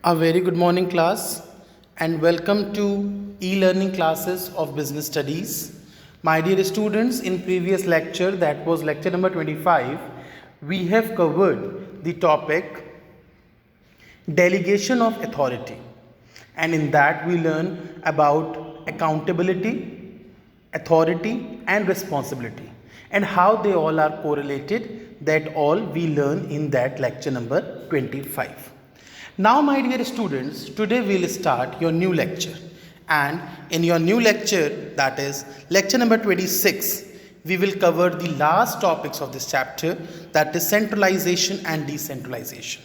A very good morning, class, and welcome to e-learning classes of business studies. My dear students, in previous lecture, that was lecture number 25, we have covered the topic delegation of authority, and in that we learn about accountability, authority, and responsibility, and how they all are correlated. That all we learn in that lecture number 25. Now, my dear students, today we will start your new lecture, and in your new lecture, that is lecture number 26, we will cover the last topics of this chapter, that is centralization and decentralization.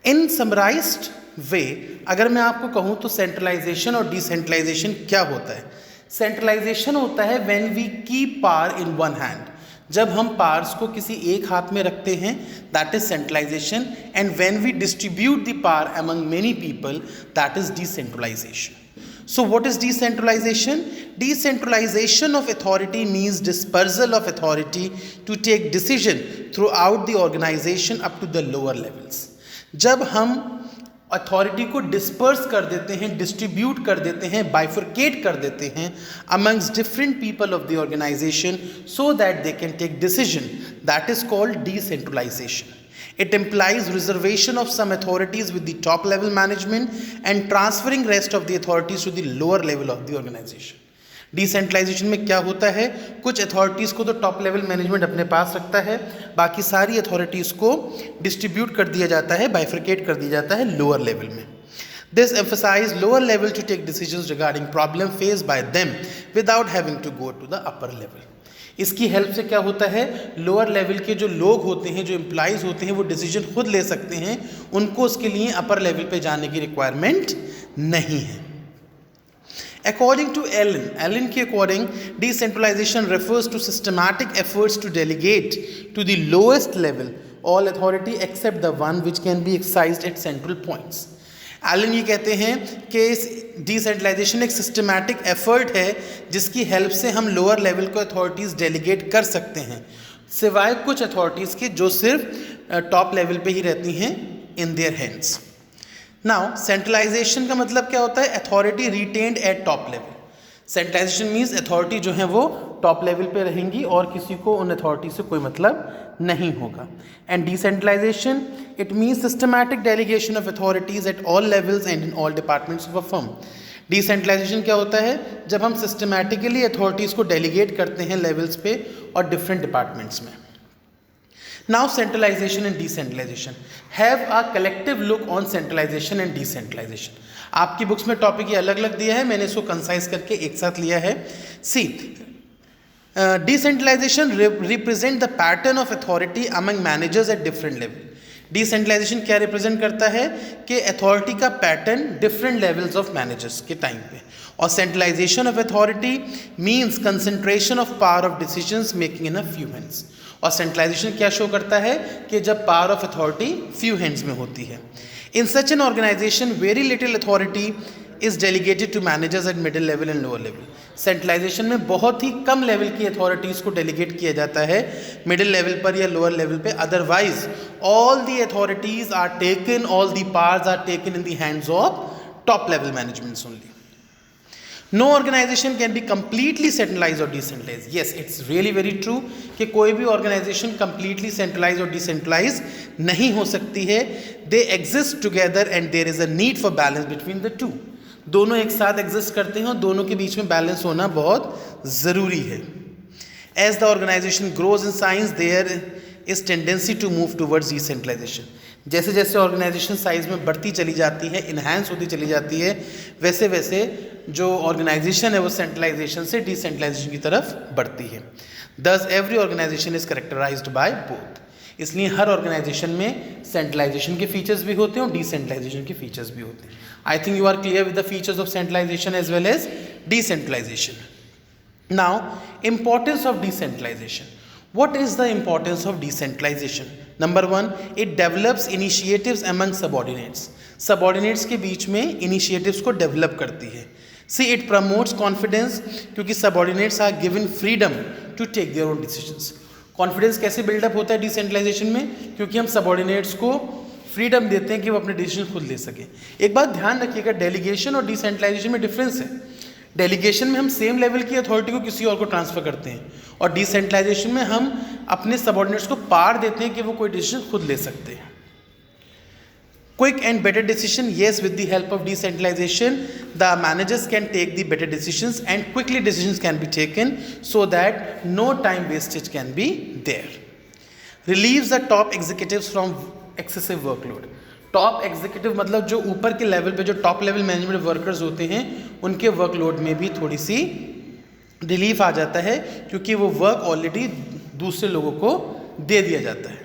In summarized way, अगर मैं आपको कहूँ तो centralisation और decentralisation क्या होता है? Centralization होता है when we keep power in one hand, जब हम पावर्स को किसी एक हाथ में रखते हैं, that is centralization, and when we distribute the power among many people, that is decentralization. So what is decentralization? Decentralization of authority means dispersal of authority to take decision throughout the organization up to the lower levels. जब हम authority को disperse कर देते हैं, distribute कर देते हैं, bifurcate कर देते हैं amongst different people of the organization so that they can take decision, that is called decentralization. It implies reservation of some authorities with the top level management and transferring rest of the authorities to the lower level of the organization. Decentralization में क्या होता है? कुछ authorities को तो top level management अपने पास रखता है, बाकी सारी अथॉरिटीज़ को डिस्ट्रीब्यूट कर दिया जाता है, बाइफरकेट कर दिया जाता है लोअर लेवल में. This emphasizes lower level to take decisions regarding problem faced by them without having to go to the upper level. इसकी हेल्प से क्या होता है? लोअर लेवल के जो लोग होते हैं, जो एम्प्लॉइज होते हैं, वो डिसीजन खुद ले सकते हैं, उनको उसके लिए अपर लेवल पे जाने की रिक्वायरमेंट नहीं है. According to Allen के according, decentralization refers to systematic efforts to delegate to the lowest level all authority except the one which can be exercised at central points. Allen ये कहते हैं कि डिसेंट्रलाइजेशन एक सिस्टमैटिक एफर्ट है जिसकी help से हम लोअर लेवल को अथॉरिटीज़ डेलीगेट कर सकते हैं, सिवाय कुछ अथॉरिटीज़ के जो सिर्फ टॉप लेवल पे ही रहती हैं in their hands. Now centralization का मतलब क्या होता है? Authority retained at top level. Centralization means authority जो है वो टॉप लेवल पे रहेंगी और किसी को उन अथॉरिटी से कोई मतलब नहीं होगा. And decentralization it means systematic delegation of authorities at all levels and in all departments of a firm. Decentralization क्या होता है? जब हम सिस्टमैटिकली अथॉरिटीज़ को डेलीगेट करते हैं लेवल्स पे और डिफरेंट डिपार्टमेंट्स में. Now centralization and decentralization. Have a collective look on centralization and decentralization. आपकी बुक्स में टॉपिक ये अलग अलग दिया है, मैंने इसको कंसाइज करके एक साथ लिया है. C decentralisation represent the pattern of authority among managers at different level. Decentralisation क्या रिप्रेजेंट करता है? कि अथॉरिटी का pattern different levels of managers के टाइम पे. और centralisation of authority means concentration of power of decisions making in a few hands. और centralisation क्या शो करता है? कि जब power of authority few hands में होती है. In such an organisation very little authority is delegated to managers at middle level and lower level. Centralization में बहुत ही कम लेवल की अथॉरिटीज़ को डेलीगेट किया जाता है मिडिल लेवल पर या लोअर लेवल पे. Otherwise all the authorities are taken, all the powers are taken in the hands of top level managements only. No organization can be completely centralized or decentralized. Yes, it's really very true कि कोई भी organization completely centralized और decentralized नहीं हो सकती है. They exist together and there is a need for balance between the two. दोनों एक साथ exist करते हैं और दोनों के बीच में balance होना बहुत ज़रूरी है. As the organization grows in size, there is tendency to move towards decentralization. जैसे जैसे ऑर्गेनाइजेशन साइज में बढ़ती चली जाती है, इन्हांस होती चली जाती है, वैसे वैसे जो ऑर्गेनाइजेशन है वो सेंट्रलाइजेशन से डिसेंट्रलाइजेशन की तरफ बढ़ती है. Thus every organization is characterized by both. इसलिए हर ऑर्गेनाइजेशन में सेंट्रलाइजेशन के फीचर्स भी होते हैं और डिसेंट्रलाइजेशन के फीचर्स भी होते हैं. I think you are clear with the features of centralization as well as decentralization. Now importance of decentralization. What is the importance of decentralization? Number one, it develops initiatives among subordinates. Subordinates के बीच में initiatives को develop करती है. See, it promotes confidence क्योंकि subordinates are given freedom to take their own decisions. Confidence कैसे buildup होता है decentralisation में? क्योंकि हम सबऑर्डिनेट्स को फ्रीडम देते हैं कि वो अपने डिसीजन खुद ले सकें। एक बात ध्यान रखिएगा, डेलीगेशन और डिसेंट्रलाइजेशन में डिफरेंस है। डेलीगेशन में हम सेम लेवल की अथॉरिटी को किसी और को ट्रांसफर करते हैं, और डिसेंट्रलाइजेशन में हम अपने सबऑर्डिनेट्स को पावर देते हैं कि वो कोई डिसीजन खुद ले सकते हैं। Quick and better decision, yes, with the help of decentralization, the managers can take the better decisions and quickly decisions can be taken so that no time wastage can be there. Relieves the top executives from excessive workload. Top executive मतलब जो ऊपर के level पे जो top level management workers होते हैं उनके workload में भी थोड़ी सी रिलीफ आ जाता है, क्योंकि वो वर्क ऑलरेडी दूसरे लोगों को दे दिया जाता है।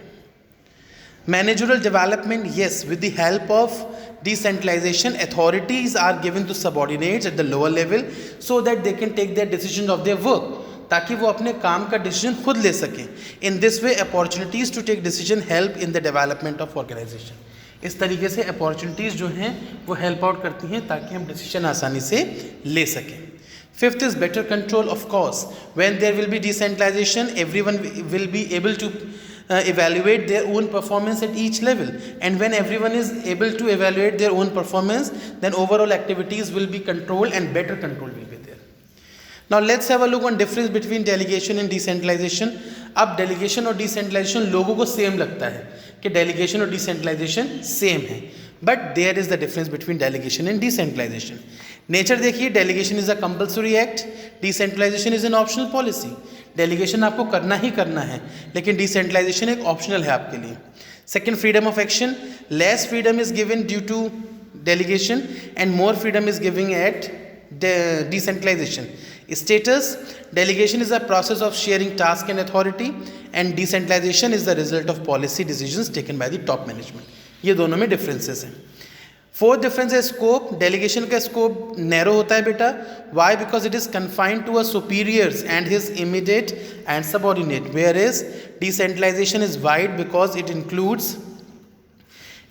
Managerial development, yes, with the help of decentralization, authorities are given to subordinates at the lower level so that they can take their decisions of their work, ताकि वो अपने काम का डिसीजन खुद ले सकें। In this way, opportunities to take decision help in the development of organization. इस तरीके से अपॉर्चुनिटीज़ जो हैं वो हेल्प आउट करती हैं ताकि हम डिसीजन आसानी से ले सकें। Fifth is better control, of course. When there will be decentralization, everyone will be able to evaluate their own performance at each level, and when everyone is able to evaluate their own performance, then overall activities will be controlled and better control will be there. Now let's have a look on difference between delegation and decentralization. अब delegation और decentralization लोगों को same लगता है कि delegation और decentralization same है, but there is the difference between delegation and decentralization. Nature देखिए, delegation is a compulsory act, decentralization is an optional policy. Delegation आपको करना ही करना है, लेकिन डिसेंट्रलाइजेशन एक ऑप्शनल है आपके लिए। Second, freedom of action, less freedom is given due to delegation and more freedom is giving at decentralization. Status, delegation is a process of sharing task and authority, and decentralization is the result of policy decisions taken by the top management. ये दोनों में differences हैं। Fourth difference है scope. Delegation का scope narrow होता है बेटा। Why? Because it is confined to a superiors and his immediate and subordinate, where is decentralization is wide because it includes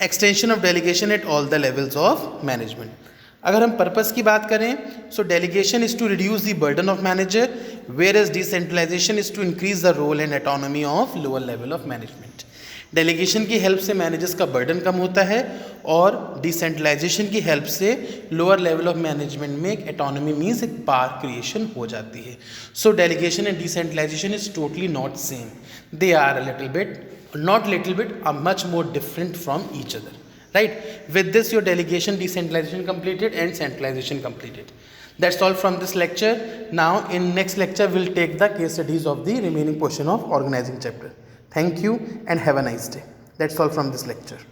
extension of delegation at all the levels of management. अगर हम purpose की बात करें, so delegation is to reduce the burden of manager, where is decentralization is to increase the role and autonomy of lower level of management. Delegation की help से managers का burden कम होता है, और डिसेंट्रलाइजेशन की हेल्प से लोअर लेवल ऑफ मैनेजमेंट में एक ऑटोनॉमी मीन्स एक पावर क्रिएशन हो जाती है। So delegation and decentralization is totally not same, they are a little bit, not little bit, are much more different from each other, right? With this, your delegation, decentralization completed and centralization completed. That's all from this lecture. Now in next lecture we'll take the case studies of the remaining portion of organizing chapter. Thank you and have a nice day. That's all from this lecture.